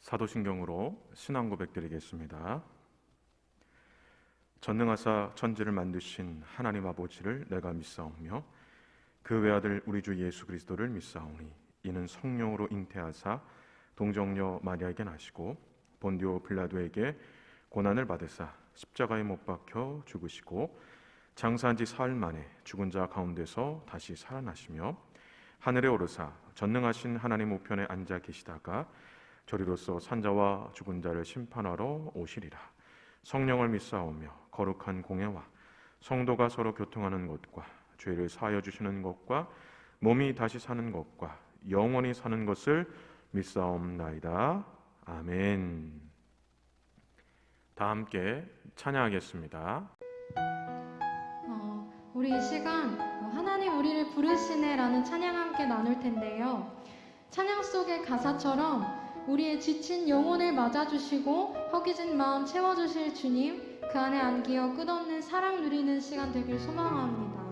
사도신경으로 신앙 고백드리겠습니다. 전능하사 천지를 만드신 하나님 아버지를 내가 믿사오며 그 외아들 우리 주 예수 그리스도를 믿사오니 이는 성령으로 잉태하사 동정녀 마리아에게 나시고 본디오 빌라도에게 고난을 받으사 십자가에 못 박혀 죽으시고 장사한 지 사흘 만에 죽은 자 가운데서 다시 살아나시며 하늘에 오르사 전능하신 하나님 우편에 앉아 계시다가 저리로서 산자와 죽은 자를 심판하러 오시리라. 성령을 믿사오며 거룩한 공예와 성도가 서로 교통하는 것과 죄를 사하여 주시는 것과 몸이 다시 사는 것과 영원히 사는 것을 믿사옵나이다. 아멘. 다 함께 찬양하겠습니다. 우리 이 시간 하나님 우리를 부르시네라는 찬양 함께 나눌 텐데요. 찬양 속의 가사처럼 우리의 지친 영혼을 맞아주시고 허기진 마음 채워주실 주님, 그 안에 안기어 끝없는 사랑 누리는 시간 되길 소망합니다.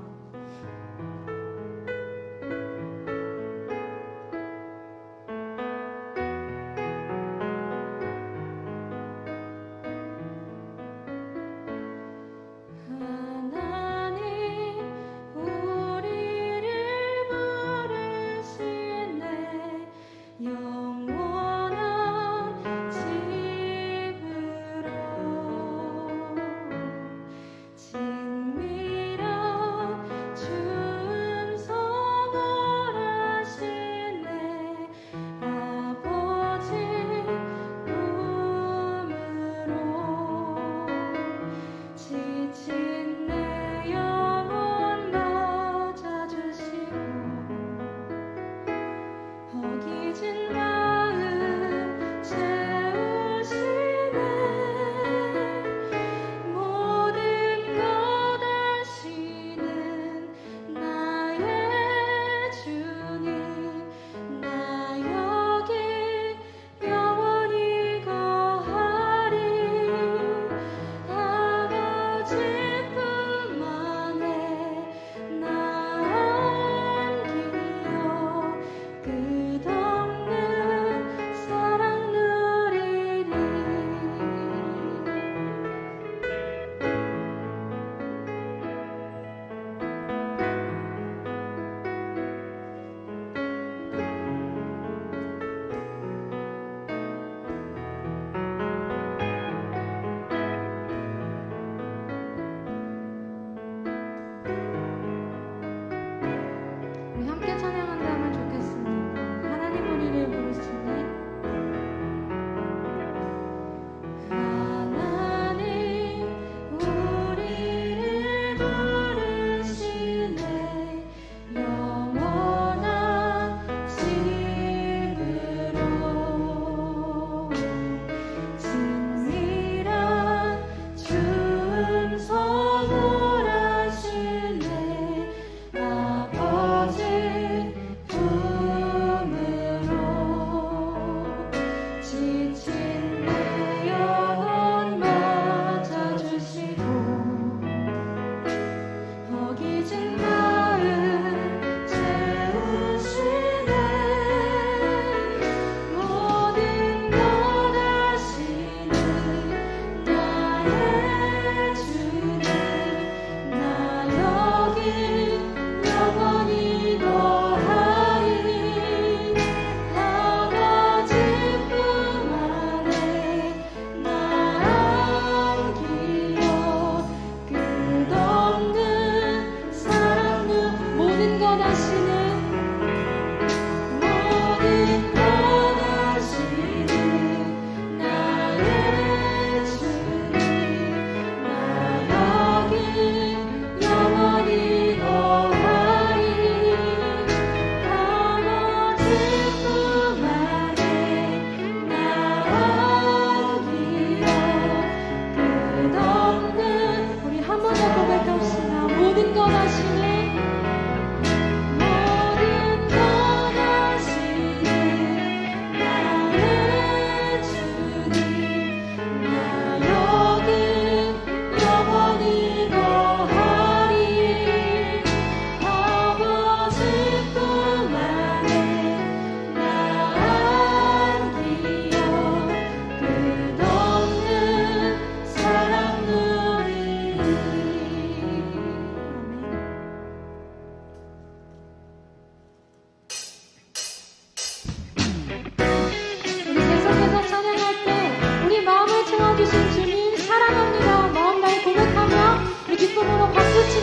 진미령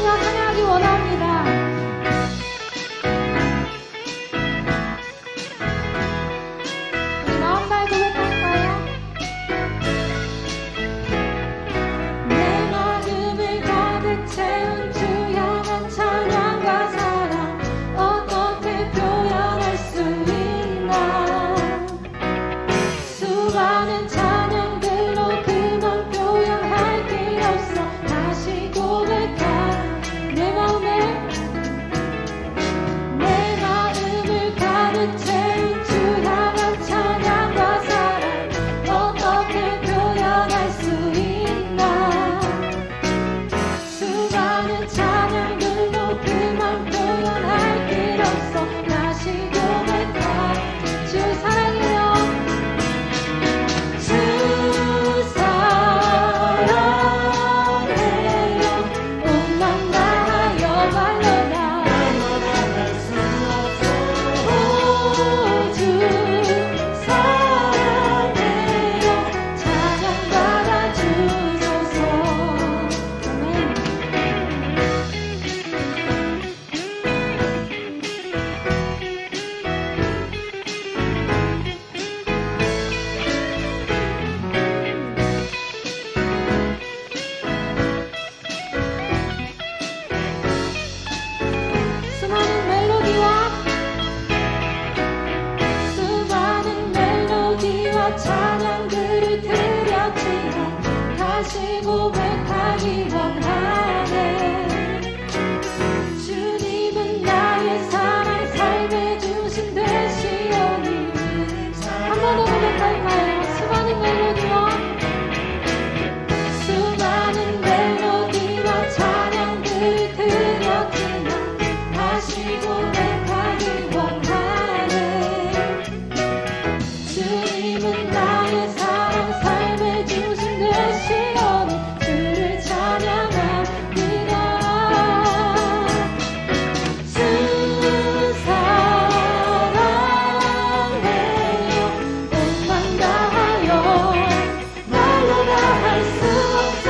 주여 찬양하기 원합니다. 우리 마음 다해 고백할까요? 내 마음을 가득 채운 주 향한 찬양과 사랑 어떻게 표현할 수 있나. 수많은 찬양들로 그만 표현할 길 없어. 다시 고백한 내 마음을 가득 채운 주 향한 찬양과 사랑 어떻게 표현할 수 있나. 수많은 찬양들로 그만 표현할 길 없어. 다시 고백한 주 사랑해요. 주 사랑해요. 온맘 다하여 말로다. 오, 주 사랑해요. 찬양 받아주소서. 아멘. 수많은 멜로디와 찬양들을 드렸지만 다시 고백하기 원하네. 주님은 나의 사랑 삶에 주신 되시오니. 한 번 더 고백할까요? 수많은 멜로디와 찬양들을 드렸지만 다시 고백하기 원하네. 주님은 나의 사랑 삶에 주신 되시오니 주를 찬양합니다. 주 사랑해요. 온맘 다하여 말로 다 할 수 없어.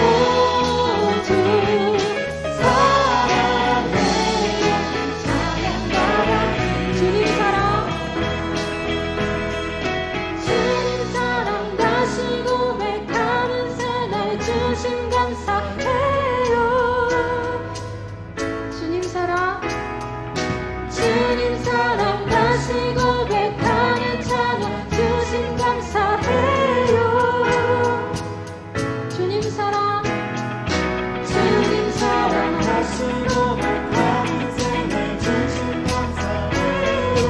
오, 주 사랑해요. 찬양받아 주님 사랑 다시 고백하는 새날 주신 감사해요. 주님 사랑 다시 고백하는 찬양 주신 감사해요. 주님 사랑 다시 고백하는 새날 주신 감사해요.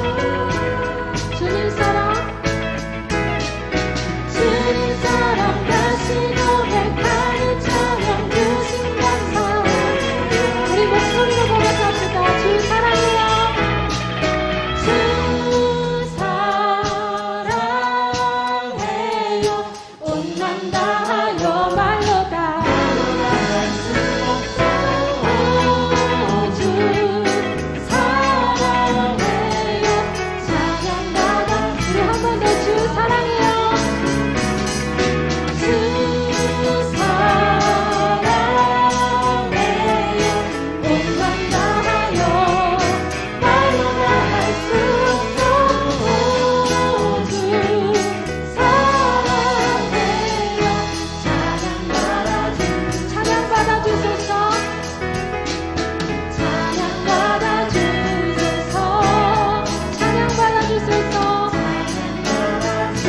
주님 사랑 다시 고백하는 찬양 주신 감사해요. 우리 목소리로 고백합시다. 주 사랑해요. 주 사랑해요. 온맘 다하여 말로 다 오, 주 사랑해요. 찬양받아 우리 한 번 더 주 사랑해요. 주 사랑해요. 온맘 다하여 말로 다 할 수 없어. 오, 주 사랑해요. 찬양 받아주소서. 찬양 받아주소서. 찬양 받아주소서. 주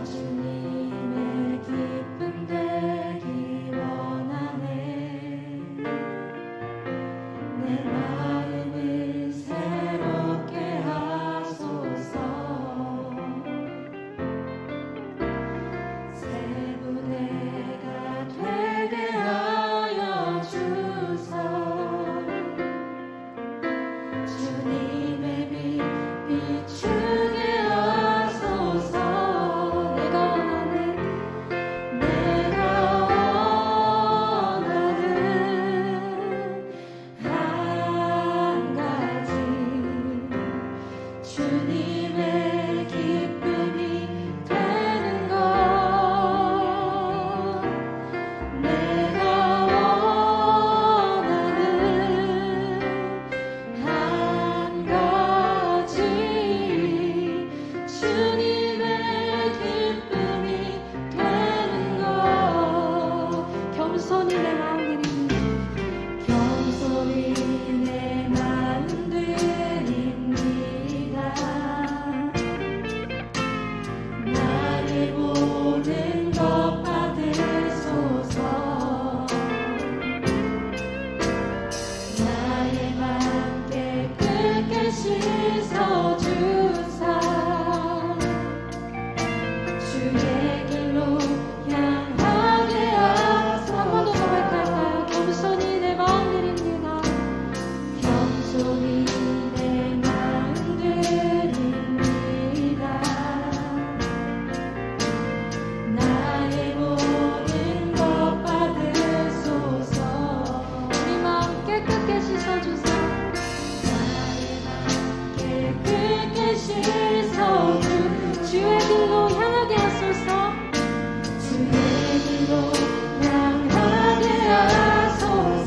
주님의 기쁨 되기 원하네. 내 마음을 새롭게 하소서. 새 부대가 되게 하여 주소. 주님의 빛 비추게 하소서. 내가 원하는 한 가지 주님의 기쁨이 되는 것. 내가 원하는 한 가지 주님의 기쁨이 되는 것. 겸손히 내 마음 드립니다. 겸손히 내 마음 드립니다. 나의 모든 것 받으소서. 나의 맘 깨끗게 씻어주사. 주의 길로 향하게 하소서. 한 번 더 고백할까요? 겸손히 내 마음 드립니다. 겸손히 내 마음 드립니다. 나의 모든 것 받으소서. 우리 마음 깨끗게 씻어주세요. 나의 마음 깨끗게 씻어주. 주의 길로 향하게 하소서. 주의 길로 향하게 하소서.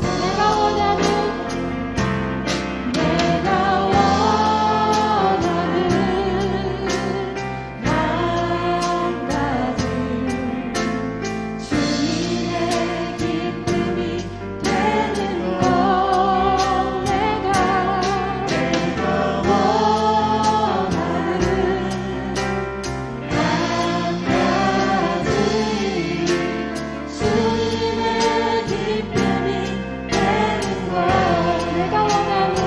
내가 원하는 한 가지 주님의 기쁨이 되는 것. 내가 원하는 한 가지 주님의 기쁨이 되는 것. 내가 원하는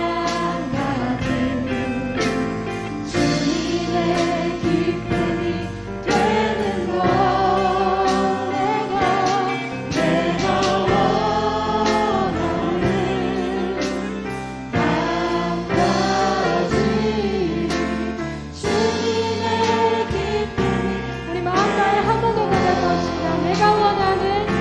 한 가지 주님의 기쁨이 되는 것. 내가 원하는 한 가지 주님의 기쁨이. 우리 마음 다해 한 번 더 고백합시다. 내가 원하는 한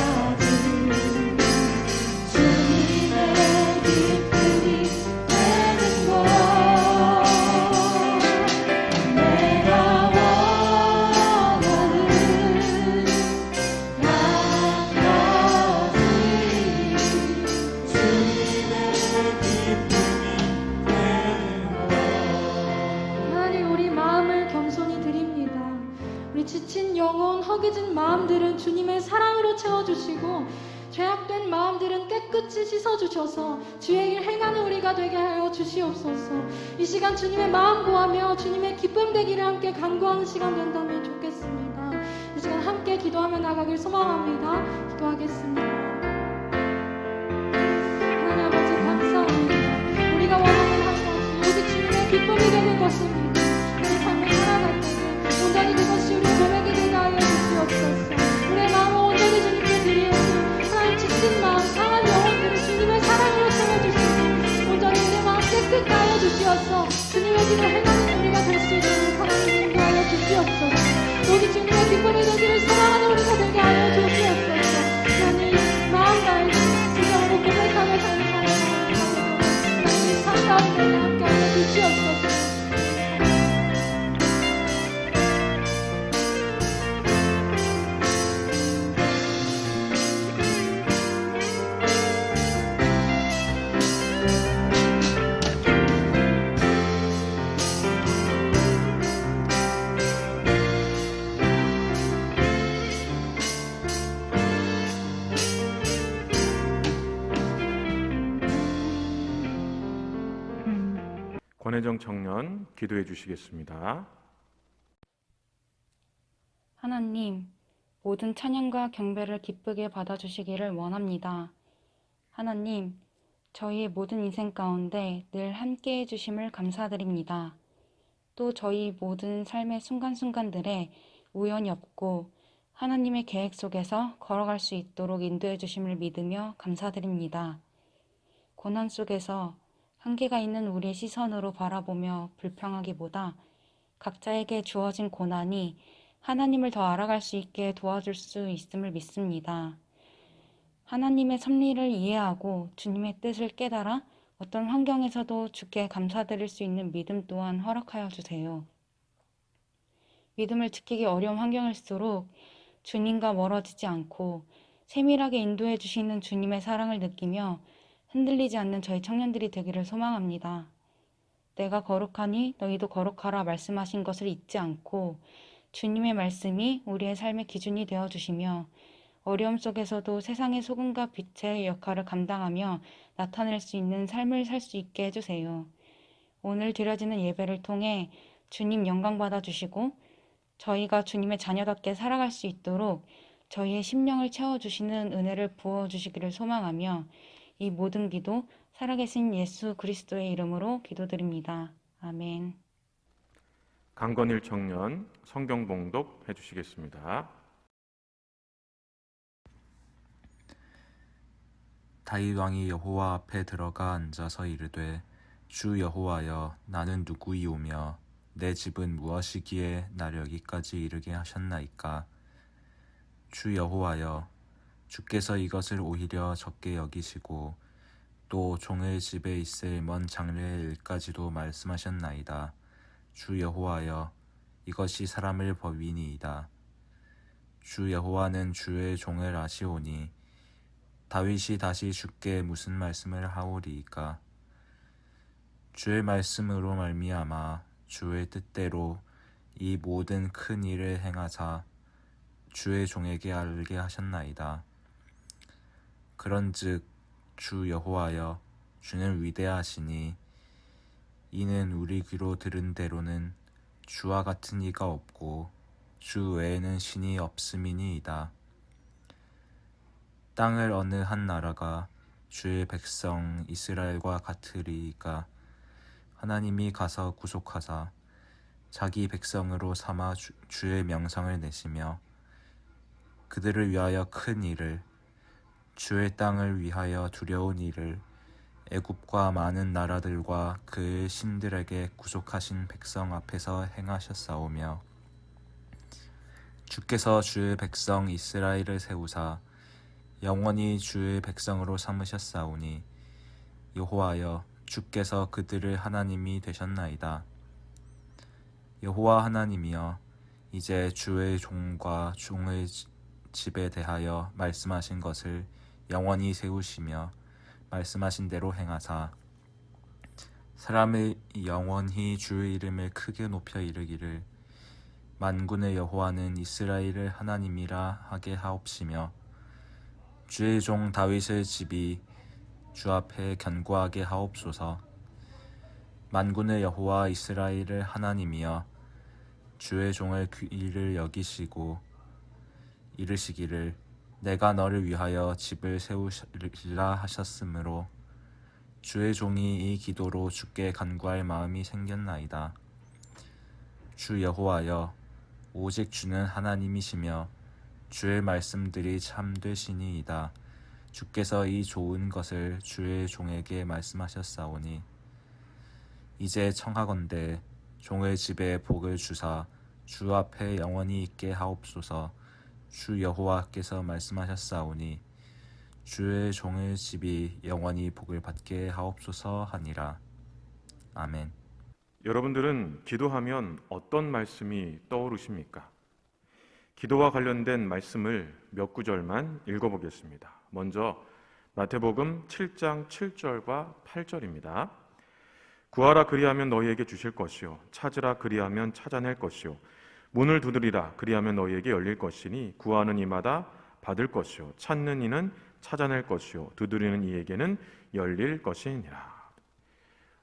가지 주님의 기쁨이 되는 것. 내가 원하는 한 가지 주님의 하나님, 우리 마음을 겸손히 드립니다. 우리 지친 영혼, 허기진 마음들은 주님의 사랑으로 채워주시고 죄악된 마음들은 깨끗이 씻어주셔서 주의 일 행하는 우리가 되게 하여 주시옵소서. 이 시간 주님의 마음 구하며 주님의 기쁨 되기를 함께 간구하는 시간 된다면 좋겠습니다. 이 시간 함께 기도하며 나가길 소망합니다. 기도하겠습니다. 하나님 아버지 감사합니다. 우리가 원하는 한 가지, 오직 주님의 기쁨이 되는 것입니다. 우리 삶을 살아갈 때에 온전히 그것이 우리의 고백이 되게 하여 주시옵소서. 우리의 마음을 온전히 주님께 드리오니 하나님, 지친 마음, 상한 영혼들을 주님의 사랑으로 채워주시고 온전히 우리의 마음 깨끗게 하여 주시옵소서. 주님의 길을 행하는 우리가 될 수 있도록 하나님 인도하여 주시옵소서. 오직 주님의 기쁨이 되기를 소망하는 우리가 되게 하여 주시옵소서. 하나님, 마음 다해 진정으로 고백하며 사는 하나님 삶 가운데 함께 하여 주시옵소서. 권혜정 청년 기도해 주시겠습니다. 하나님, 모든 찬양과 경배를 기쁘게 받아주시기를 원합니다. 하나님, 저희의 모든 인생 가운데 늘 함께해 주심을 감사드립니다. 또 저희 모든 삶의 순간순간들에 우연이 없고 하나님의 계획 속에서 걸어갈 수 있도록 인도해 주심을 믿으며 감사드립니다. 고난 속에서 한계가 있는 우리의 시선으로 바라보며 불평하기보다 각자에게 주어진 고난이 하나님을 더 알아갈 수 있게 도와줄 수 있음을 믿습니다. 하나님의 섭리를 이해하고 주님의 뜻을 깨달아 어떤 환경에서도 주께 감사드릴 수 있는 믿음 또한 허락하여 주세요. 믿음을 지키기 어려운 환경일수록 주님과 멀어지지 않고 세밀하게 인도해 주시는 주님의 사랑을 느끼며 흔들리지 않는 저희 청년들이 되기를 소망합니다. 내가 거룩하니 너희도 거룩하라 말씀하신 것을 잊지 않고 주님의 말씀이 우리의 삶의 기준이 되어주시며 어려움 속에서도 세상의 소금과 빛의 역할을 감당하며 나타낼 수 있는 삶을 살 수 있게 해주세요. 오늘 드려지는 예배를 통해 주님 영광 받아주시고 저희가 주님의 자녀답게 살아갈 수 있도록 저희의 심령을 채워주시는 은혜를 부어주시기를 소망하며 이 모든 기도 살아계신 예수 그리스도의 이름으로 기도드립니다. 아멘. 강건일 청년 성경 봉독 해주시겠습니다. 다윗 왕이 여호와 앞에 들어가 앉아서 이르되 주 여호와여 나는 누구이오며 내 집은 무엇이기에 나를 여기까지 이르게 하셨나이까. 주 여호와여 주께서 이것을 오히려 적게 여기시고 또 종의 집에 있을 먼 장래의 일까지도 말씀하셨나이다. 주 여호와여 이것이 사람을 법이니이다. 주 여호와는 주의 종을 아시오니 다윗이 다시 주께 무슨 말씀을 하오리이까. 주의 말씀으로 말미암아 주의 뜻대로 이 모든 큰 일을 행하사 주의 종에게 알게 하셨나이다. 그런즉 주 여호와여 주는 위대하시니 이는 우리 귀로 들은 대로는 주와 같은 이가 없고 주 외에는 신이 없음이니이다. 땅을 어느 한 나라가 주의 백성 이스라엘과 같으리이까. 하나님이 가서 구속하사 자기 백성으로 삼아 주의 명성을 내시며 그들을 위하여 큰 일을 주의 땅을 위하여 두려운 일을 애굽과 많은 나라들과 그의 신들에게 구속하신 백성 앞에서 행하셨사오며 주께서 주의 백성 이스라엘을 세우사 영원히 주의 백성으로 삼으셨사오니 여호와여 주께서 그들의 하나님이 되셨나이다. 여호와 하나님이여 이제 주의 종과 종의 집에 대하여 말씀하신 것을 영원히 세우시며 말씀하신 대로 행하사 사람의 영원히 주의 이름을 크게 높여 이르기를 만군의 여호와는 이스라엘의 하나님이라 하게 하옵시며 주의 종 다윗의 집이 주 앞에 견고하게 하옵소서. 만군의 여호와 이스라엘의 하나님이여 주의 종을 귀를 여기시고 이르시기를 내가 너를 위하여 집을 세우리라 하셨으므로 주의 종이 이 기도로 주께 간구할 마음이 생겼나이다. 주 여호와여 오직 주는 하나님이시며 주의 말씀들이 참되시니이다. 주께서 이 좋은 것을 주의 종에게 말씀하셨사오니 이제 청하건대 종의 집에 복을 주사 주 앞에 영원히 있게 하옵소서. 주 여호와께서 말씀하셨사오니 주의 종의 집이 영원히 복을 받게 하옵소서 하니라. 아멘. 여러분들은 기도하면 어떤 말씀이 떠오르십니까? 기도와 관련된 말씀을 몇 구절만 읽어보겠습니다. 먼저 마태복음 7장 7절과 8절입니다. 구하라 그리하면 너희에게 주실 것이요 찾으라 그리하면 찾아낼 것이요 문을 두드리라 그리하면 너희에게 열릴 것이니 구하는 이마다 받을 것이요 찾는 이는 찾아낼 것이요 두드리는 이에게는 열릴 것이니라.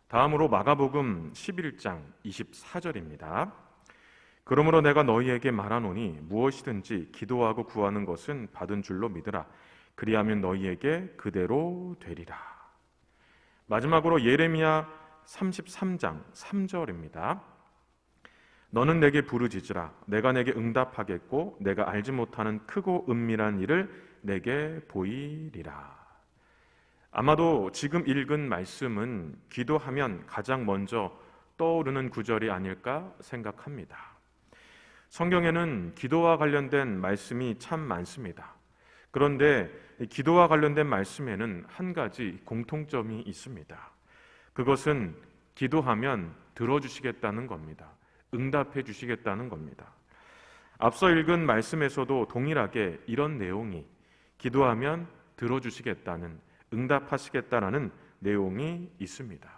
다음으로 마가복음 11장 24절입니다. 그러므로 내가 너희에게 말하노니 무엇이든지 기도하고 구하는 것은 받은 줄로 믿으라. 그리하면 너희에게 그대로 되리라. 마지막으로 예레미야 33장 3절입니다. 너는 내게 부르짖으라. 내가 내게 응답하겠고 내가 알지 못하는 크고 은밀한 일을 내게 보이리라. 아마도 지금 읽은 말씀은 기도하면 가장 먼저 떠오르는 구절이 아닐까 생각합니다. 성경에는 기도와 관련된 말씀이 참 많습니다. 그런데 기도와 관련된 말씀에는 한 가지 공통점이 있습니다. 그것은 기도하면 들어주시겠다는 겁니다. 응답해 주시겠다는 겁니다. 앞서 읽은 말씀에서도 동일하게 이런 내용이 기도하면 들어주시겠다는, 응답하시겠다라는 내용이 있습니다.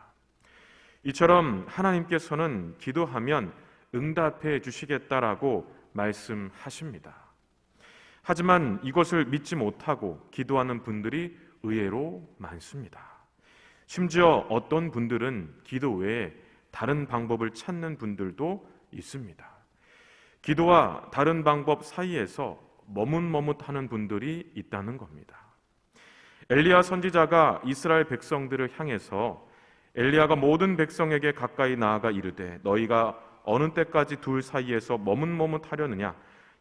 이처럼 하나님께서는 기도하면 응답해 주시겠다라고 말씀하십니다. 하지만 이것을 믿지 못하고 기도하는 분들이 의외로 많습니다. 심지어 어떤 분들은 기도 외에 다른 방법을 찾는 분들도 있습니다. 기도와 다른 방법 사이에서 머뭇머뭇하는 분들이 있다는 겁니다. 엘리야 선지자가 이스라엘 백성들을 향해서 엘리야가 모든 백성에게 가까이 나아가 이르되 너희가 어느 때까지 둘 사이에서 머뭇머뭇하려느냐?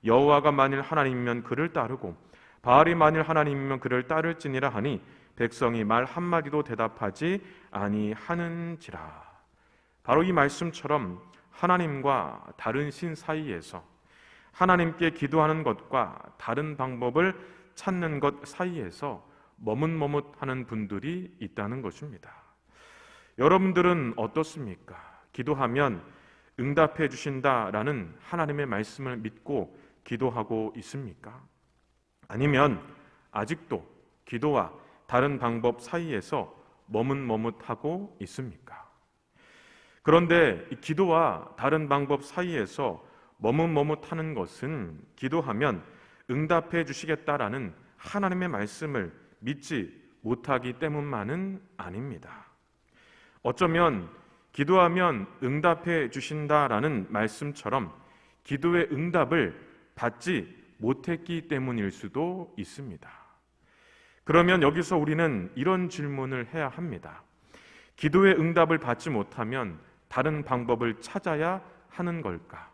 여호와가 만일 하나님이면 그를 따르고 바알이 만일 하나님이면 그를 따를지니라 하니 백성이 말 한마디도 대답하지 아니하는지라. 바로 이 말씀처럼 하나님과 다른 신 사이에서, 하나님께 기도하는 것과 다른 방법을 찾는 것 사이에서 머뭇머뭇하는 분들이 있다는 것입니다. 여러분들은 어떻습니까? 기도하면 응답해 주신다라는 하나님의 말씀을 믿고 기도하고 있습니까? 아니면 아직도 기도와 다른 방법 사이에서 머뭇머뭇하고 있습니까? 그런데 이 기도와 다른 방법 사이에서 머뭇머뭇하는 것은 기도하면 응답해 주시겠다라는 하나님의 말씀을 믿지 못하기 때문만은 아닙니다. 어쩌면 기도하면 응답해 주신다라는 말씀처럼 기도의 응답을 받지 못했기 때문일 수도 있습니다. 그러면 여기서 우리는 이런 질문을 해야 합니다. 기도의 응답을 받지 못하면 다른 방법을 찾아야 하는 걸까?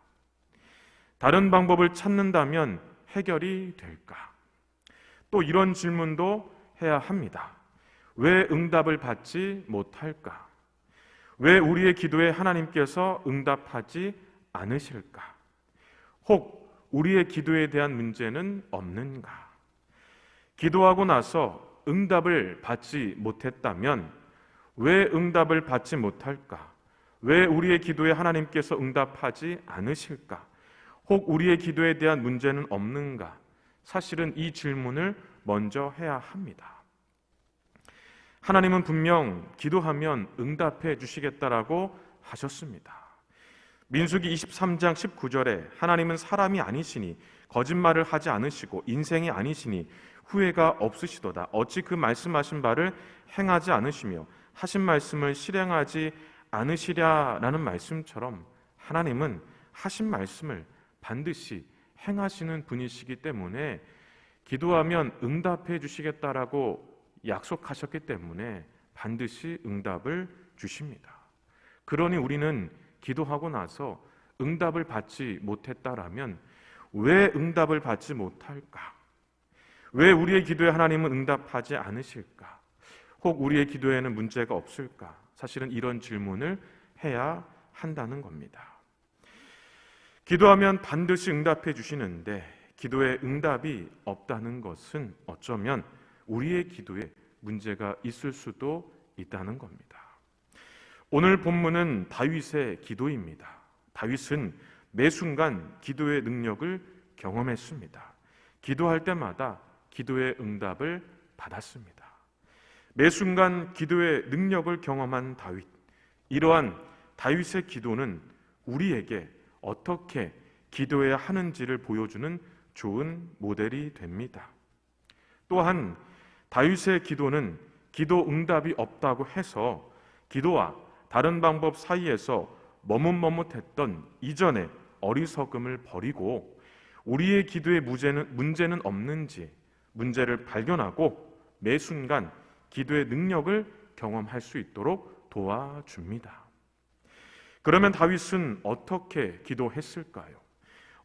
다른 방법을 찾는다면 해결이 될까? 또 이런 질문도 해야 합니다. 왜 응답을 받지 못할까? 왜 우리의 기도에 하나님께서 응답하지 않으실까? 혹 우리의 기도에 대한 문제는 없는가? 기도하고 나서 응답을 받지 못했다면 왜 응답을 받지 못할까? 왜 우리의 기도에 하나님께서 응답하지 않으실까? 혹 우리의 기도에 대한 문제는 없는가? 사실은 이 질문을 먼저 해야 합니다. 하나님은 분명 기도하면 응답해 주시겠다라고 하셨습니다. 민수기 23장 19절에 하나님은 사람이 아니시니 거짓말을 하지 않으시고 인생이 아니시니 후회가 없으시도다. 어찌 그 말씀하신 바를 행하지 않으시며 하신 말씀을 실행하지 않으시랴라는 말씀처럼 하나님은 하신 말씀을 반드시 행하시는 분이시기 때문에 기도하면 응답해 주시겠다라고 약속하셨기 때문에 반드시 응답을 주십니다. 그러니 우리는 기도하고 나서 응답을 받지 못했다라면 왜 응답을 받지 못할까? 왜 우리의 기도에 하나님은 응답하지 않으실까? 혹 우리의 기도에는 문제가 없을까? 사실은 이런 질문을 해야 한다는 겁니다. 기도하면 반드시 응답해 주시는데 기도에 응답이 없다는 것은 어쩌면 우리의 기도에 문제가 있을 수도 있다는 겁니다. 오늘 본문은 다윗의 기도입니다. 다윗은 매 순간 기도의 능력을 경험했습니다. 기도할 때마다 기도의 응답을 받았습니다. 매 순간 기도의 능력을 경험한 다윗, 이러한 다윗의 기도는 우리에게 어떻게 기도해야 하는지를 보여주는 좋은 모델이 됩니다. 또한 다윗의 기도는 기도 응답이 없다고 해서 기도와 다른 방법 사이에서 머뭇머뭇했던 이전의 어리석음을 버리고 우리의 기도에 문제는 없는지 문제를 발견하고 매 순간 기도의 능력을 경험할 수 있도록 도와줍니다. 그러면 다윗은 어떻게 기도했을까요?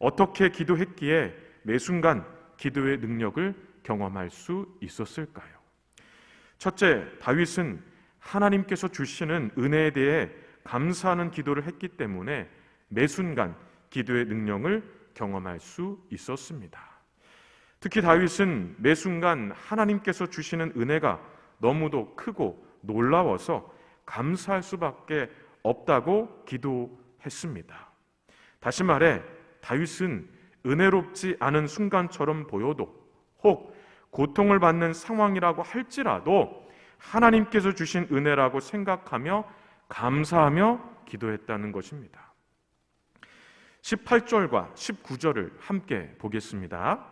어떻게 기도했기에 매 순간 기도의 능력을 경험할 수 있었을까요? 첫째, 다윗은 하나님께서 주시는 은혜에 대해 감사하는 기도를 했기 때문에 매 순간 기도의 능력을 경험할 수 있었습니다. 특히 다윗은 매 순간 하나님께서 주시는 은혜가 너무도 크고 놀라워서 감사할 수밖에 없다고 기도했습니다. 다시 말해 다윗은 은혜롭지 않은 순간처럼 보여도 혹 고통을 받는 상황이라고 할지라도 하나님께서 주신 은혜라고 생각하며 감사하며 기도했다는 것입니다. 18절과 19절을 함께 보겠습니다.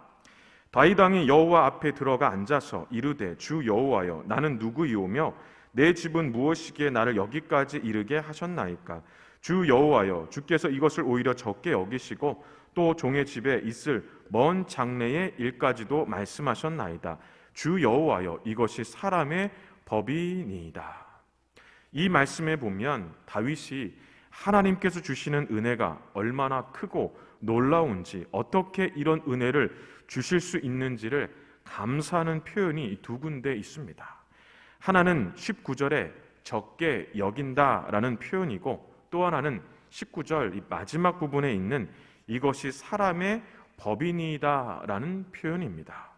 다윗 왕이 여호와 앞에 들어가 앉아서 이르되 주 여호와여 나는 누구이오며 내 집은 무엇이기에 나를 여기까지 이르게 하셨나이까? 주 여호와여 주께서 이것을 오히려 적게 여기시고 또 종의 집에 있을 먼 장래의 일까지도 말씀하셨나이다. 주 여호와여 이것이 사람의 법이니이다. 이 말씀에 보면 다윗이 하나님께서 주시는 은혜가 얼마나 크고 놀라운지 어떻게 이런 은혜를 주실 수 있는지를 감사하는 표현이 두 군데 있습니다. 하나는 19절에 적게 여긴다라는 표현이고 또 하나는 19절 이 마지막 부분에 있는 이것이 사람의 법이니이다라는 표현입니다.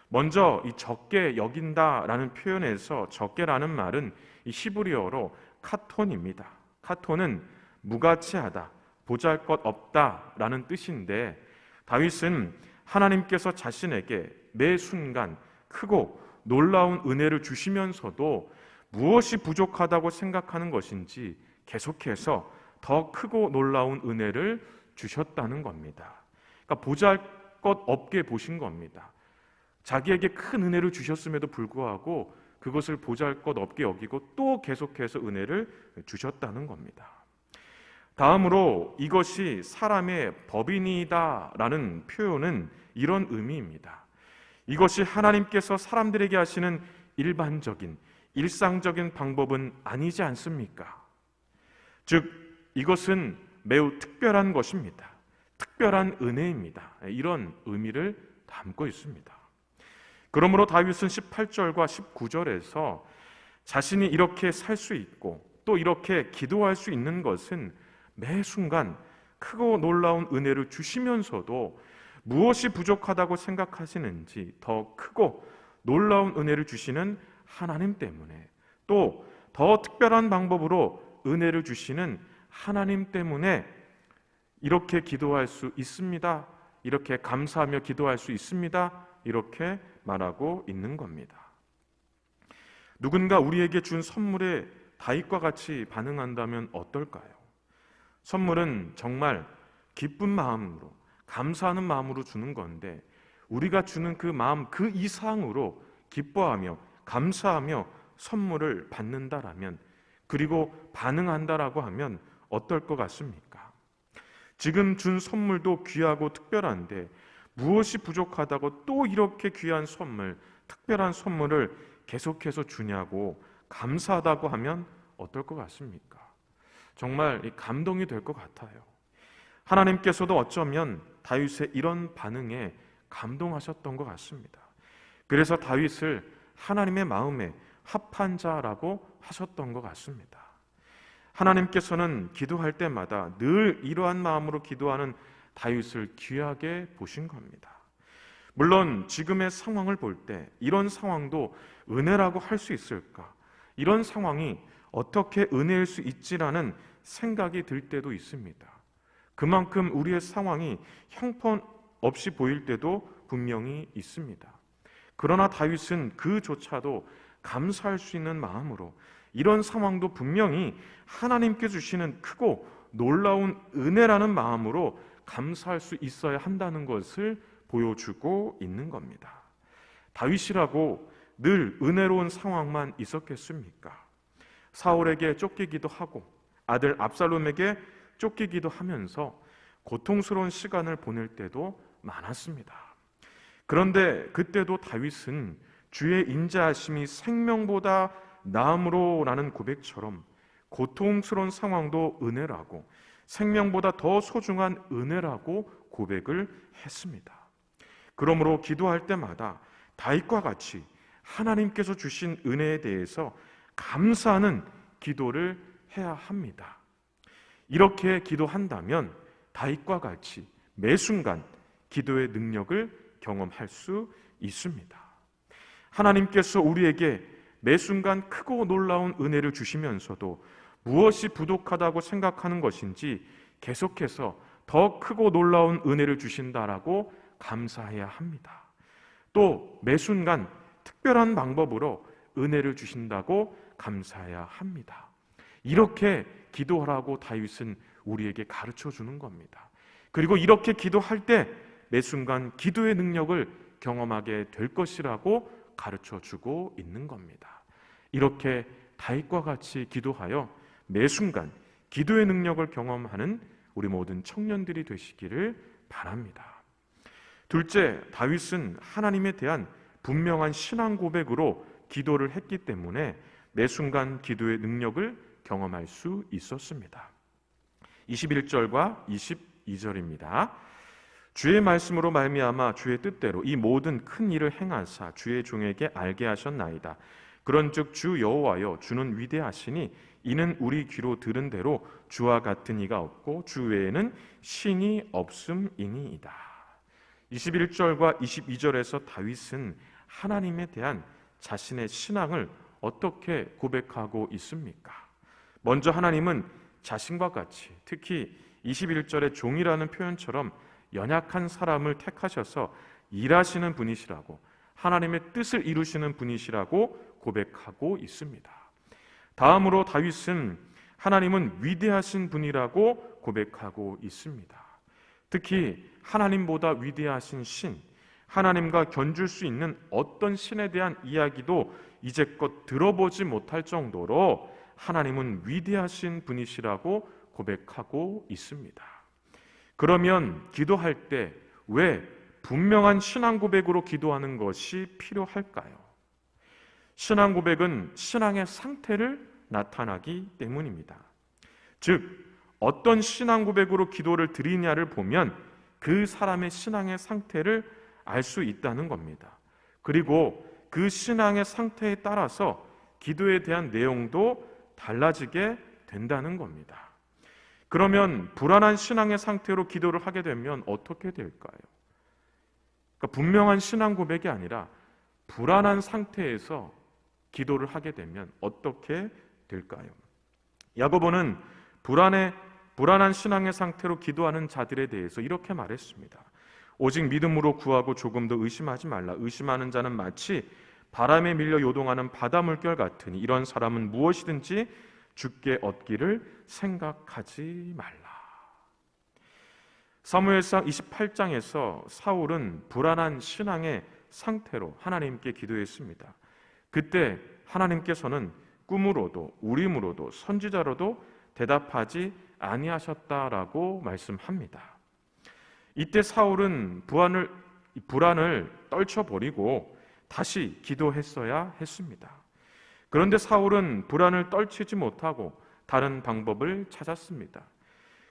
먼저 이 적게 여긴다라는 표현에서 적게라는 말은 이 히브리어로 카톤입니다. 카톤은 무가치하다, 보잘것없다라는 뜻인데 다윗은 하나님께서 자신에게 매 순간 크고 놀라운 은혜를 주시면서도 무엇이 부족하다고 생각하는 것인지 계속해서 더 크고 놀라운 은혜를 주셨다는 겁니다. 그러니까 보잘것없게 보신 겁니다. 자기에게 큰 은혜를 주셨음에도 불구하고 그것을 보잘것없게 여기고 또 계속해서 은혜를 주셨다는 겁니다. 다음으로 이것이 사람의 법이니이다라는 표현은 이런 의미입니다. 이것이 하나님께서 사람들에게 하시는 일반적인 일상적인 방법은 아니지 않습니까? 즉 이것은 매우 특별한 것입니다. 특별한 은혜입니다. 이런 의미를 담고 있습니다. 그러므로 다윗은 18절과 19절에서 자신이 이렇게 살 수 있고 또 이렇게 기도할 수 있는 것은 매 순간 크고 놀라운 은혜를 주시면서도 무엇이 부족하다고 생각하시는지 더 크고 놀라운 은혜를 주시는 하나님 때문에 또 더 특별한 방법으로 은혜를 주시는 하나님 때문에 이렇게 기도할 수 있습니다. 이렇게 감사하며 기도할 수 있습니다. 이렇게 말하고 있는 겁니다. 누군가 우리에게 준 선물에 다윗과 같이 반응한다면 어떨까요? 선물은 정말 기쁜 마음으로 감사하는 마음으로 주는 건데 우리가 주는 그 마음 그 이상으로 기뻐하며 감사하며 선물을 받는다라면 그리고 반응한다라고 하면 어떨 것 같습니까? 지금 준 선물도 귀하고 특별한데 무엇이 부족하다고 또 이렇게 귀한 선물, 특별한 선물을 계속해서 주냐고 감사하다고 하면 어떨 것 같습니까? 정말 감동이 될 것 같아요. 하나님께서도 어쩌면 다윗의 이런 반응에 감동하셨던 것 같습니다. 그래서 다윗을 하나님의 마음에 합한 자라고 하셨던 것 같습니다. 하나님께서는 기도할 때마다 늘 이러한 마음으로 기도하는 다윗을 귀하게 보신 겁니다. 물론 지금의 상황을 볼 때 이런 상황도 은혜라고 할 수 있을까? 이런 상황이 어떻게 은혜일 수 있지라는 생각이 들 때도 있습니다. 그만큼 우리의 상황이 형편없이 보일 때도 분명히 있습니다. 그러나 다윗은 그조차도 감사할 수 있는 마음으로 이런 상황도 분명히 하나님께 주시는 크고 놀라운 은혜라는 마음으로 감사할 수 있어야 한다는 것을 보여주고 있는 겁니다. 다윗이라고 늘 은혜로운 상황만 있었겠습니까? 사울에게 쫓기기도 하고 아들 압살롬에게 쫓기기도 하면서 고통스러운 시간을 보낼 때도 많았습니다. 그런데 그때도 다윗은 주의 인자하심이 생명보다 나음으로라는 고백처럼 고통스러운 상황도 은혜라고, 생명보다 더 소중한 은혜라고 고백을 했습니다. 그러므로 기도할 때마다 다윗과 같이 하나님께서 주신 은혜에 대해서 감사하는 기도를 해야 합니다. 이렇게 기도한다면 다윗과 같이 매 순간 기도의 능력을 경험할 수 있습니다. 하나님께서 우리에게 매 순간 크고 놀라운 은혜를 주시면서도 무엇이 부족하다고 생각하는 것인지 계속해서 더 크고 놀라운 은혜를 주신다라고 감사해야 합니다. 또 매 순간 특별한 방법으로 은혜를 주신다고 감사해야 합니다. 이렇게 기도하라고 다윗은 우리에게 가르쳐 주는 겁니다. 그리고 이렇게 기도할 때 매 순간 기도의 능력을 경험하게 될 것이라고 가르쳐 주고 있는 겁니다. 이렇게 다윗과 같이 기도하여 매 순간 기도의 능력을 경험하는 우리 모든 청년들이 되시기를 바랍니다. 둘째, 다윗은 하나님에 대한 분명한 신앙 고백으로 기도를 했기 때문에 매 순간 기도의 능력을 경험할 수 있었습니다. 21절과 22절입니다. 주의 말씀으로 말미암아 주의 뜻대로 이 모든 큰 일을 행하사 주의 종에게 알게 하셨나이다. 그런즉 주 여호와여 주는 위대하시니 이는 우리 귀로 들은 대로 주와 같은 이가 없고 주 외에는 신이 없음이니이다. 21절과 22절에서 다윗은 하나님에 대한 자신의 신앙을 어떻게 고백하고 있습니까? 먼저 하나님은 자신과 같이, 특히 21절의 종이라는 표현처럼 연약한 사람을 택하셔서 일하시는 분이시라고, 하나님의 뜻을 이루시는 분이시라고 고백하고 있습니다. 다음으로 다윗은 하나님은 위대하신 분이라고 고백하고 있습니다. 특히 하나님보다 위대하신 신, 하나님과 견줄 수 있는 어떤 신에 대한 이야기도 이제껏 들어보지 못할 정도로 하나님은 위대하신 분이시라고 고백하고 있습니다. 그러면 기도할 때 왜 분명한 신앙 고백으로 기도하는 것이 필요할까요? 신앙 고백은 신앙의 상태를 나타나기 때문입니다. 즉, 어떤 신앙 고백으로 기도를 드리냐를 보면 그 사람의 신앙의 상태를 알 수 있다는 겁니다. 그리고 그 신앙의 상태에 따라서 기도에 대한 내용도 달라지게 된다는 겁니다. 그러면 불안한 신앙의 상태로 기도를 하게 되면 어떻게 될까요? 그러니까 분명한 신앙 고백이 아니라 불안한 상태에서 기도를 하게 되면 어떻게 될까요? 야고보는 불안한 신앙의 상태로 기도하는 자들에 대해서 이렇게 말했습니다. 오직 믿음으로 구하고 조금도 의심하지 말라. 의심하는 자는 마치 바람에 밀려 요동하는 바다 물결 같으니 이런 사람은 무엇이든지 주께 얻기를 생각하지 말라. 사무엘상 28장에서 사울은 불안한 신앙의 상태로 하나님께 기도했습니다. 그때 하나님께서는 꿈으로도 우림으로도 선지자로도 대답하지 아니하셨다라고 말씀합니다. 이때 사울은 불안을 떨쳐버리고 다시 기도했어야 했습니다. 그런데 사울은 불안을 떨치지 못하고 다른 방법을 찾았습니다.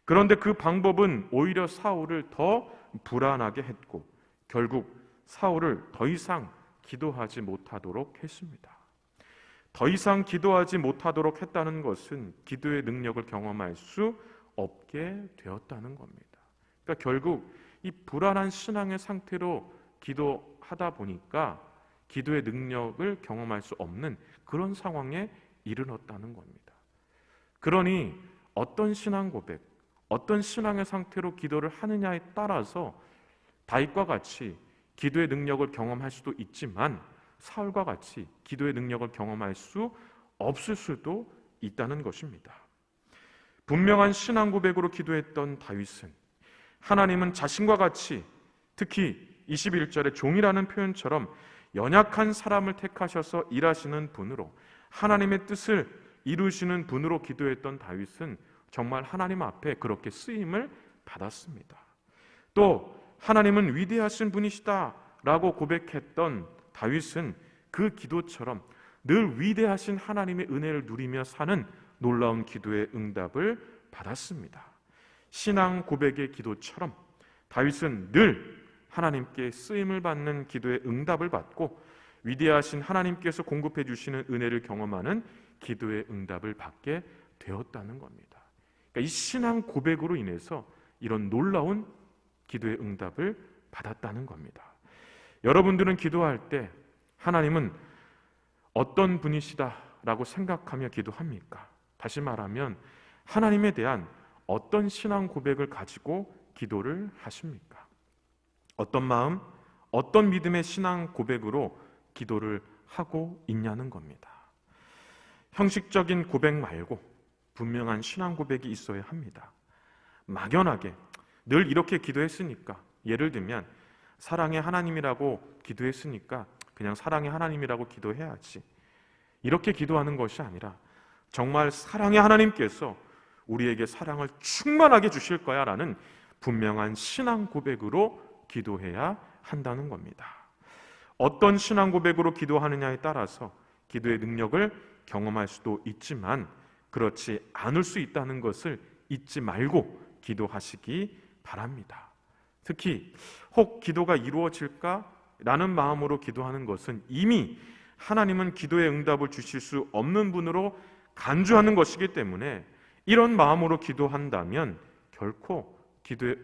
그런데 그 방법은 오히려 사울을 더 불안하게 했고 결국 사울을 더 이상 기도하지 못하도록 했습니다. 더 이상 기도하지 못하도록 했다는 것은 기도의 능력을 경험할 수 없게 되었다는 겁니다. 그러니까 결국 이 불안한 신앙의 상태로 기도하다 보니까 기도의 능력을 경험할 수 없는 그런 상황에 이르렀다는 겁니다. 그러니 어떤 신앙 고백, 어떤 신앙의 상태로 기도를 하느냐에 따라서 다윗과 같이 기도의 능력을 경험할 수도 있지만 사울과 같이 기도의 능력을 경험할 수 없을 수도 있다는 것입니다. 분명한 신앙 고백으로 기도했던 다윗은 하나님은 자신과 같이 특히 21절의 종이라는 표현처럼 연약한 사람을 택하셔서 일하시는 분으로 하나님의 뜻을 이루시는 분으로 기도했던 다윗은 정말 하나님 앞에 그렇게 쓰임을 받았습니다. 또 하나님은 위대하신 분이시다라고 고백했던 다윗은 그 기도처럼 늘 위대하신 하나님의 은혜를 누리며 사는 놀라운 기도의 응답을 받았습니다. 신앙 고백의 기도처럼 다윗은 늘 하나님께 쓰임을 받는 기도의 응답을 받고 위대하신 하나님께서 공급해 주시는 은혜를 경험하는 기도의 응답을 받게 되었다는 겁니다. 그러니까 이 신앙 고백으로 인해서 이런 놀라운 기도의 응답을 받았다는 겁니다. 여러분들은 기도할 때 하나님은 어떤 분이시다라고 생각하며 기도합니까? 다시 말하면 하나님에 대한 어떤 신앙 고백을 가지고 기도를 하십니까? 어떤 마음, 어떤 믿음의 신앙 고백으로 기도를 하고 있냐는 겁니다. 형식적인 고백 말고 분명한 신앙 고백이 있어야 합니다. 막연하게 늘 이렇게 기도했으니까, 예를 들면 사랑의 하나님이라고 기도했으니까 그냥 사랑의 하나님이라고 기도해야지, 이렇게 기도하는 것이 아니라 정말 사랑의 하나님께서 우리에게 사랑을 충만하게 주실 거야 라는 분명한 신앙 고백으로 기도해야 한다는 겁니다. 어떤 신앙 고백으로 기도하느냐에 따라서 기도의 능력을 경험할 수도 있지만 그렇지 않을 수 있다는 것을 잊지 말고 기도하시기 바랍니다. 특히 혹 기도가 이루어질까? 라는 마음으로 기도하는 것은 이미 하나님은 기도의 응답을 주실 수 없는 분으로 간주하는 것이기 때문에 이런 마음으로 기도한다면 결코 기도의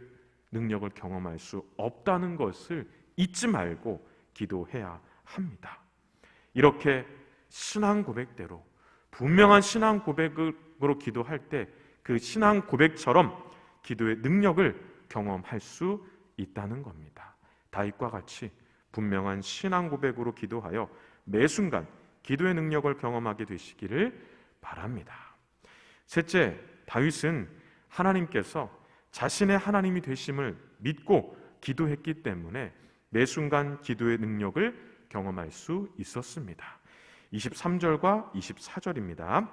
능력을 경험할 수 없다는 것을 잊지 말고 기도해야 합니다. 이렇게 신앙 고백대로 분명한 신앙 고백으로 기도할 때 그 신앙 고백처럼 기도의 능력을 경험할 수 있다는 겁니다. 다윗과 같이 분명한 신앙 고백으로 기도하여 매 순간 기도의 능력을 경험하게 되시기를 바랍니다. 셋째, 다윗은 하나님께서 자신의 하나님이 되심을 믿고 기도했기 때문에 매 순간 기도의 능력을 경험할 수 있었습니다. 23절과 24절입니다.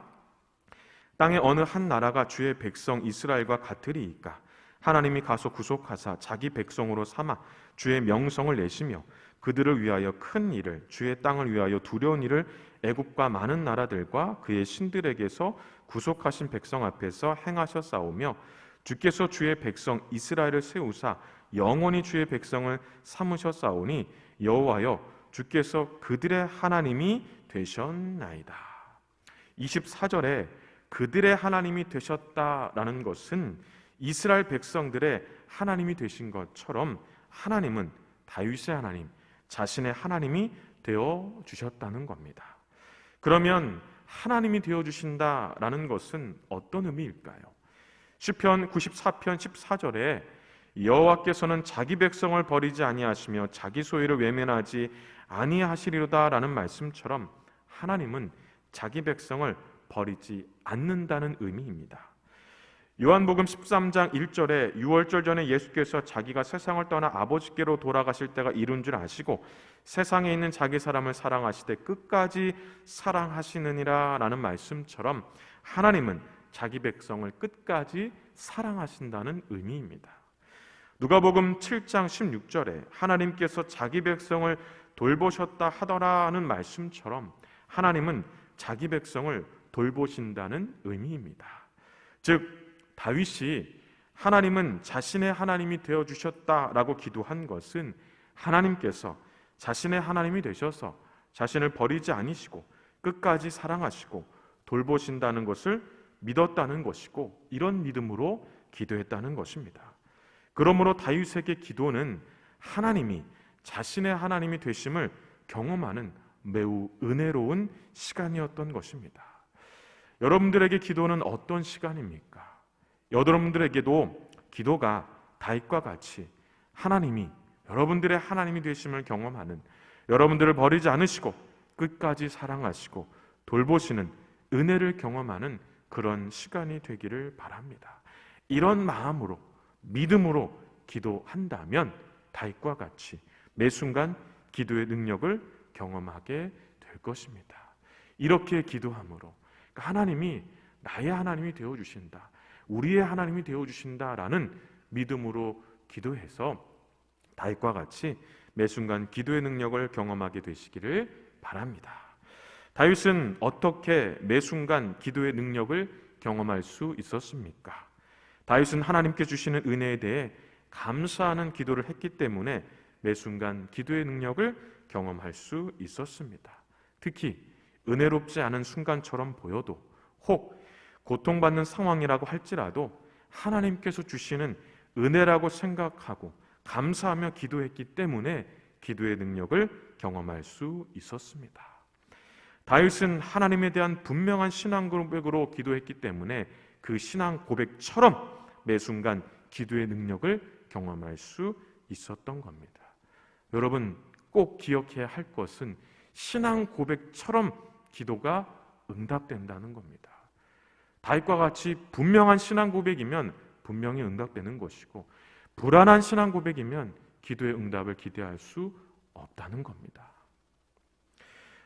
땅의 어느 한 나라가 주의 백성 이스라엘과 같으리이까? 하나님이 가서 구속하사 자기 백성으로 삼아 주의 명성을 내시며 그들을 위하여 큰 일을, 주의 땅을 위하여 두려운 일을 애굽과 많은 나라들과 그의 신들에게서 구속하신 백성 앞에서 행하셨사오며 주께서 주의 백성 이스라엘을 세우사 영원히 주의 백성을 삼으셨사오니 여호와여 주께서 그들의 하나님이 되셨나이다. 24절에 그들의 하나님이 되셨다라는 것은 이스라엘 백성들의 하나님이 되신 것처럼 하나님은 다윗의 하나님, 자신의 하나님이 되어 주셨다는 겁니다. 그러면 하나님이 되어 주신다라는 것은 어떤 의미일까요? 시편 94편 14절에 여호와께서는 자기 백성을 버리지 아니하시며 자기 소유를 외면하지 아니하시리로다라는 말씀처럼 하나님은 자기 백성을 버리지 않는다는 의미입니다. 요한복음 13장 1절에 유월절 전에 예수께서 자기가 세상을 떠나 아버지께로 돌아가실 때가 이룬 줄 아시고 세상에 있는 자기 사람을 사랑하시되 끝까지 사랑하시느니라 라는 말씀처럼 하나님은 자기 백성을 끝까지 사랑하신다는 의미입니다. 누가복음 7장 16절에 하나님께서 자기 백성을 돌보셨다 하더라는 말씀처럼 하나님은 자기 백성을 돌보신다는 의미입니다. 즉 다윗이 하나님은 자신의 하나님이 되어주셨다라고 기도한 것은 하나님께서 자신의 하나님이 되셔서 자신을 버리지 않으시고 끝까지 사랑하시고 돌보신다는 것을 믿었다는 것이고 이런 믿음으로 기도했다는 것입니다. 그러므로 다윗에게 기도는 하나님이 자신의 하나님이 되심을 경험하는 매우 은혜로운 시간이었던 것입니다. 여러분들에게 기도는 어떤 시간입니까? 여러분들에게도 기도가 다윗과 같이 하나님이 여러분들의 하나님이 되심을 경험하는, 여러분들을 버리지 않으시고 끝까지 사랑하시고 돌보시는 은혜를 경험하는 그런 시간이 되기를 바랍니다. 이런 마음으로 믿음으로 기도한다면 다윗과 같이 매 순간 기도의 능력을 경험하게 될 것입니다. 이렇게 기도함으로 그러니까 하나님이 나의 하나님이 되어주신다, 우리의 하나님이 되어주신다라는 믿음으로 기도해서 다윗과 같이 매 순간 기도의 능력을 경험하게 되시기를 바랍니다. 다윗은 어떻게 매 순간 기도의 능력을 경험할 수 있었습니까? 다윗은 하나님께 주시는 은혜에 대해 감사하는 기도를 했기 때문에 매 순간 기도의 능력을 경험할 수 있었습니다. 특히 은혜롭지 않은 순간처럼 보여도, 혹 고통받는 상황이라고 할지라도 하나님께서 주시는 은혜라고 생각하고 감사하며 기도했기 때문에 기도의 능력을 경험할 수 있었습니다. 다윗은 하나님에 대한 분명한 신앙 고백으로 기도했기 때문에 그 신앙 고백처럼 매 순간 기도의 능력을 경험할 수 있었던 겁니다. 여러분, 꼭 기억해야 할 것은 신앙 고백처럼 기도가 응답된다는 겁니다. 다윗과 같이 분명한 신앙 고백이면 분명히 응답되는 것이고, 불안한 신앙 고백이면 기도의 응답을 기대할 수 없다는 겁니다.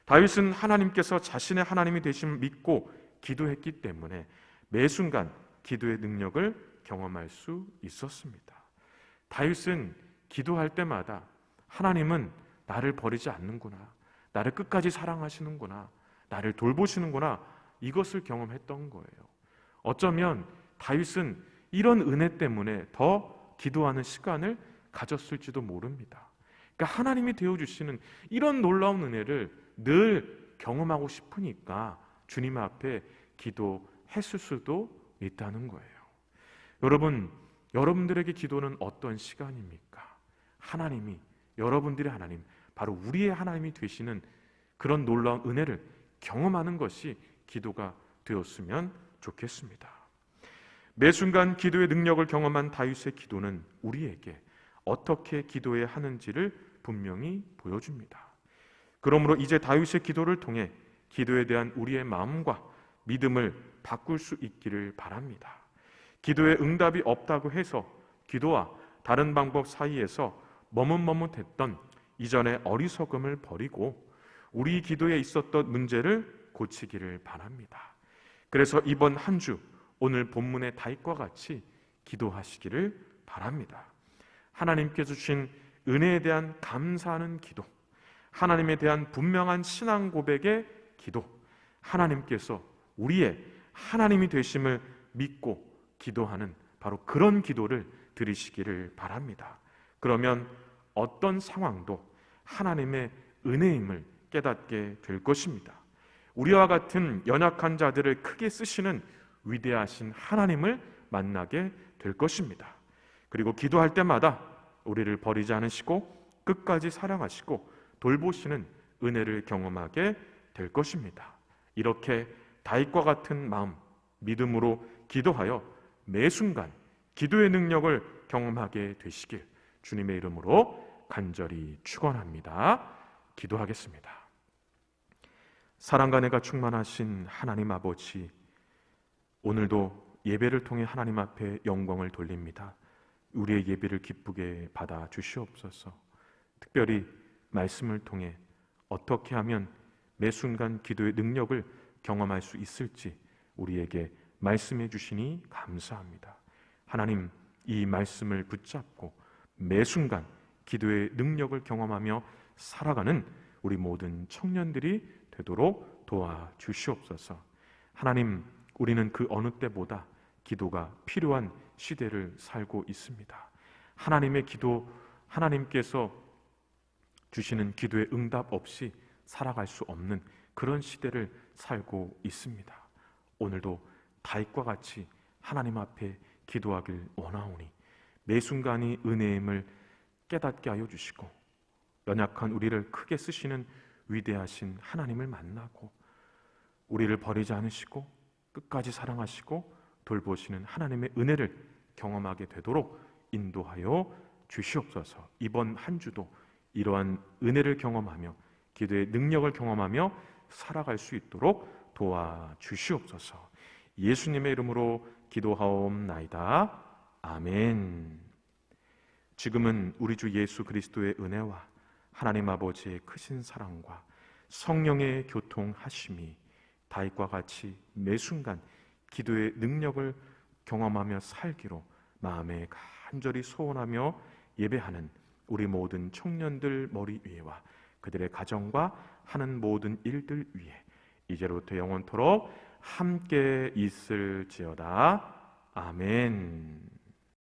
다윗은 하나님께서 자신의 하나님이 되심을 믿고 기도했기 때문에 매 순간 기도의 능력을 경험할 수 있었습니다. 다윗은 기도할 때마다 하나님은 나를 버리지 않는구나, 나를 끝까지 사랑하시는구나, 나를 돌보시는구나, 이것을 경험했던 거예요. 어쩌면 다윗은 이런 은혜 때문에 더 기도하는 시간을 가졌을지도 모릅니다. 그러니까 하나님이 되어주시는 이런 놀라운 은혜를 늘 경험하고 싶으니까 주님 앞에 기도했을 수도 있다는 거예요. 여러분, 여러분들에게 기도는 어떤 시간입니까? 하나님이, 여러분들의 하나님, 바로 우리의 하나님이 되시는 그런 놀라운 은혜를 경험하는 것이 기도가 되었으면 좋겠습니다. 매 순간 기도의 능력을 경험한 다윗의 기도는 우리에게 어떻게 기도해야 하는지를 분명히 보여줍니다. 그러므로 이제 다윗의 기도를 통해 기도에 대한 우리의 마음과 믿음을 바꿀 수 있기를 바랍니다. 기도에 응답이 없다고 해서 기도와 다른 방법 사이에서 머뭇머뭇했던 이전의 어리석음을 버리고 우리 기도에 있었던 문제를 고치기를 바랍니다. 그래서 이번 한 주 오늘 본문의 다윗과 같이 기도하시기를 바랍니다. 하나님께서 주신 은혜에 대한 감사하는 기도, 하나님에 대한 분명한 신앙 고백의 기도, 하나님께서 우리의 하나님이 되심을 믿고 기도하는 바로 그런 기도를 드리시기를 바랍니다. 그러면 어떤 상황도 하나님의 은혜임을 깨닫게 될 것입니다. 우리와 같은 연약한 자들을 크게 쓰시는 위대하신 하나님을 만나게 될 것입니다. 그리고 기도할 때마다 우리를 버리지 않으시고 끝까지 사랑하시고 돌보시는 은혜를 경험하게 될 것입니다. 이렇게 다윗과 같은 마음, 믿음으로 기도하여 매 순간 기도의 능력을 경험하게 되시길 주님의 이름으로 간절히 축원합니다. 기도하겠습니다. 사랑과 은혜가 충만하신 하나님 아버지, 오늘도 예배를 통해 하나님 앞에 영광을 돌립니다. 우리의 예배를 기쁘게 받아 주시옵소서. 특별히 말씀을 통해 어떻게 하면 매 순간 기도의 능력을 경험할 수 있을지 우리에게 말씀해 주시니 감사합니다. 하나님, 이 말씀을 붙잡고 매 순간 기도의 능력을 경험하며 살아가는 우리 모든 청년들이 되도록 도와주시옵소서. 하나님, 우리는 그 어느 때보다 기도가 필요한 시대를 살고 있습니다. 하나님의 기도, 하나님께서 주시는 기도의 응답 없이 살아갈 수 없는 그런 시대를 살고 있습니다. 오늘도 다윗과 같이 하나님 앞에 기도하길 원하오니 매 순간이 은혜임을 깨닫게 하여 주시고 연약한 우리를 크게 쓰시는 위대하신 하나님을 만나고 우리를 버리지 않으시고 끝까지 사랑하시고 돌보시는 하나님의 은혜를 경험하게 되도록 인도하여 주시옵소서. 이번 한 주도 이러한 은혜를 경험하며 기도의 능력을 경험하며 살아갈 수 있도록 도와주시옵소서. 예수님의 이름으로 기도하옵나이다. 아멘. 지금은 우리 주 예수 그리스도의 은혜와 하나님 아버지의 크신 사랑과 성령의 교통하심이 다윗과 같이 매 순간 기도의 능력을 경험하며 살기로 마음에 간절히 소원하며 예배하는 우리 모든 청년들 머리 위에와 그들의 가정과 하는 모든 일들 위에 이제로부터 영원토록 함께 있을지어다. 아멘.